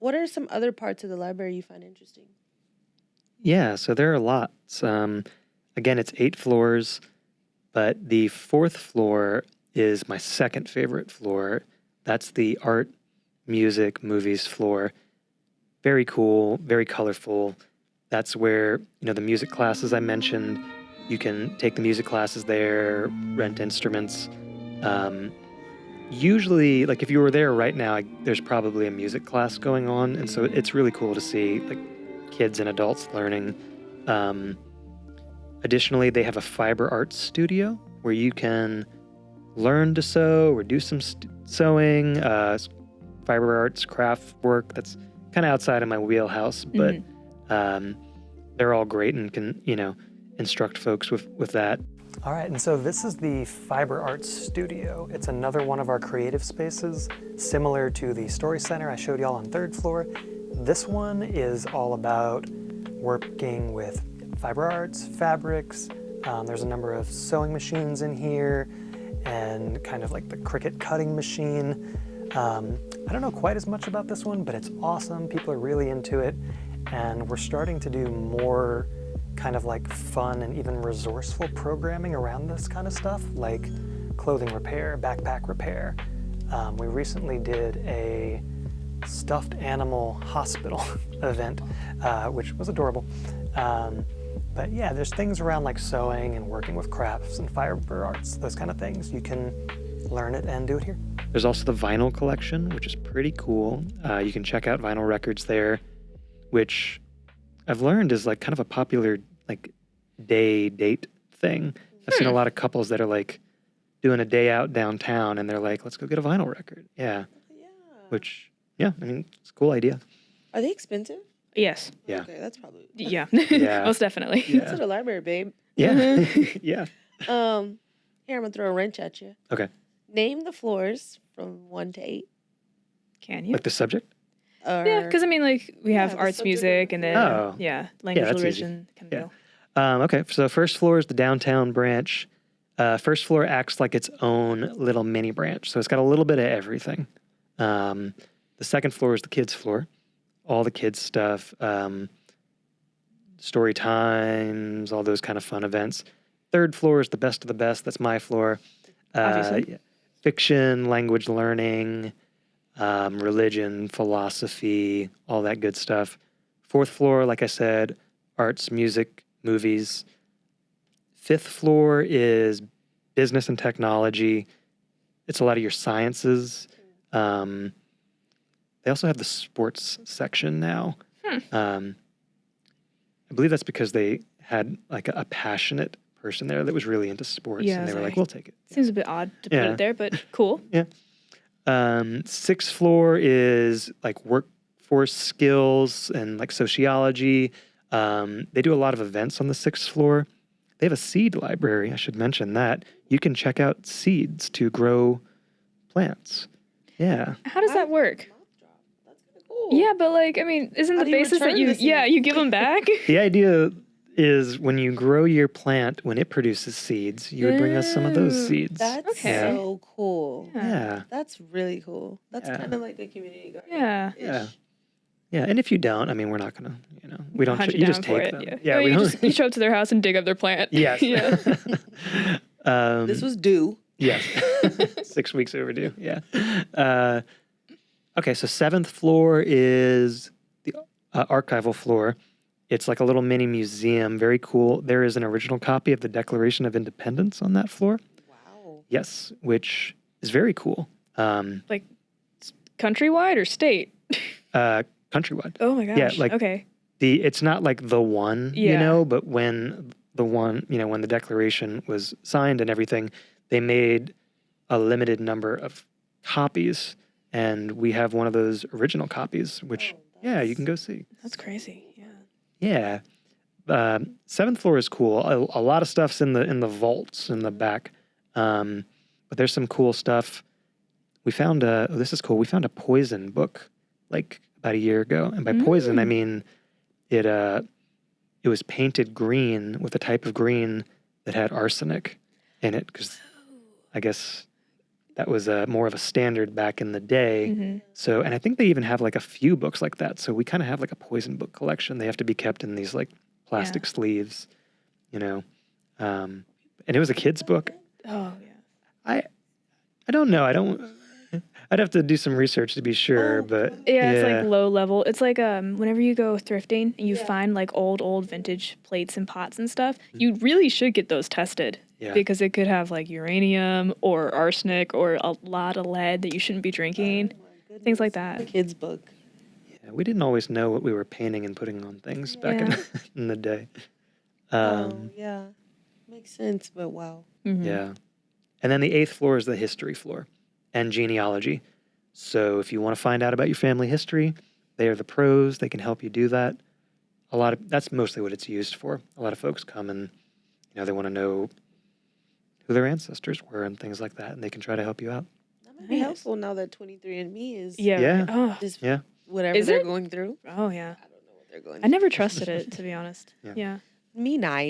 What are some other parts of the library you find interesting? Yeah, so there are lots. Again, it's 8 floors, but the 4th floor is my second favorite floor. That's the art, music, movies floor. Very cool, very colorful. That's where, the music classes I mentioned, you can take the music classes there, rent instruments. Usually, like if you were there right now, there's probably a music class going on. And so it's really cool to see like kids and adults learning. Additionally, they have a fiber arts studio where you can learn to sew or do some sewing, fiber arts, craft work. That's kind of outside of my wheelhouse, but they're all great and can, instruct folks with that. All right, and so this is the Fiber Arts Studio. It's another one of our creative spaces, similar to the Story Center I showed y'all on 3rd floor. This one is all about working with fiber arts, fabrics. There's a number of sewing machines in here and kind of like the Cricut cutting machine. I don't know quite as much about this one, but it's awesome. People are really into it. And we're starting to do more kind of like fun and even resourceful programming around this kind of stuff, like clothing repair, backpack repair. We recently did a stuffed animal hospital event, which was adorable. But yeah, there's things around like sewing and working with crafts and fiber arts, those kind of things. You can learn it and do it here. There's also the vinyl collection, which is pretty cool. You can check out vinyl records there, which I've learned is like kind of a popular like date thing. I've seen a lot of couples that are like doing a day out downtown and they're like, let's go get a vinyl record. Yeah. Yeah. Which, yeah, I mean, it's a cool idea. Are they expensive? Yes. Yeah. Okay, that's probably. Yeah. Yeah. Most definitely. Yeah. To the library, babe. Yeah. Yeah. Here, I'm gonna throw a wrench at you. Okay. Name the floors from 1 to 8. Can you? Like the subject? Yeah, because I mean, like we have the arts, subject music, and then Oh. language that's religion kind of deal. Okay, so first floor is the downtown branch. First floor acts like its own little mini branch, so it's got a little bit of everything. The second floor is the kids' floor, all the kids' stuff, story times, all those kind of fun events. Third floor is the best of the best. That's my floor. Obviously. Fiction, language learning, religion, philosophy, all that good stuff. Fourth floor, like I said, arts, music, movies. Fifth floor is business and technology. It's a lot of your sciences. They also have the sports section now. I believe that's because they had like a passionate person there that was really into sports, Yeah, and they were like, like- we'll take it. Seems a bit odd to put Yeah. it there, but cool. Sixth floor is like workforce skills and like sociology. They do a lot of events on the 6th floor. They have a seed library. I should mention that. You can check out seeds to grow plants. Yeah. How does that work? That's kind of cool. Yeah, but like, I mean, isn't How the do you basis that return you, the seed? you give them back? The idea is when you grow your plant, when it produces seeds, you would bring us some of those seeds. That's Okay. so cool. Yeah. That's really cool. That's Yeah. kind of like a community garden. Yeah. Yeah. Yeah. And if you don't, I mean, we're not going to, we don't, Hunt you you just down for take it. them. Yeah. No, we you don't. just you show up to their house and dig up their plant. Yes. Yeah. This was due. Yes. 6 weeks overdue. Yeah. Okay. So 7th floor is the archival floor. It's like a little mini museum. Very cool. There is an original copy of the Declaration of Independence on that floor. Wow. Yes. Which is very cool. Like countrywide or state? Countrywide. Oh my gosh. Yeah, like- okay. It's not like the one, Yeah. but when the one, when the Declaration was signed and everything, they made a limited number of copies, and we have one of those original copies, which, you can go see. That's crazy. Yeah. Yeah. 7th floor is cool. A lot of stuff's in the vaults in the back, but there's some cool stuff. We found this is cool. We found a poison book like about a year ago, and by poison I mean it was painted green with a type of green that had arsenic in it, because I guess that was more of a standard back in the day. Hmm. So, and I think they even have like a few books like that. So we kind of have like a poison book collection. They have to be kept in these like plastic sleeves, you know. And it was a kid's book. Oh yeah. I don't know. I'd have to do some research to be sure, Oh, but Yeah, it's like low level. It's like whenever you go thrifting and you find like old vintage plates and pots and stuff, you really should get those tested yeah. because it could have like uranium or arsenic or a lot of lead that you shouldn't be drinking. Things like that. Kid's book. Yeah, we didn't always know what we were painting and putting on things back Yeah. in the day. Oh, yeah. Makes sense, but wow. Mhm. Yeah. And then the 8th floor is the history floor and genealogy. So if you want to find out about your family history, they are the pros. They can help you do that. That's mostly what it's used for. A lot of folks come and, you know, they want to know who their ancestors were and things like that, and they can try to help you out. That might be Nice. helpful now that 23andMe is Yeah. Yeah. Right. Oh. just Yeah. whatever Is they're it? going through. Oh yeah. I don't know what they're going I through. never trusted it, to be honest. Yeah. Yeah. Me neither.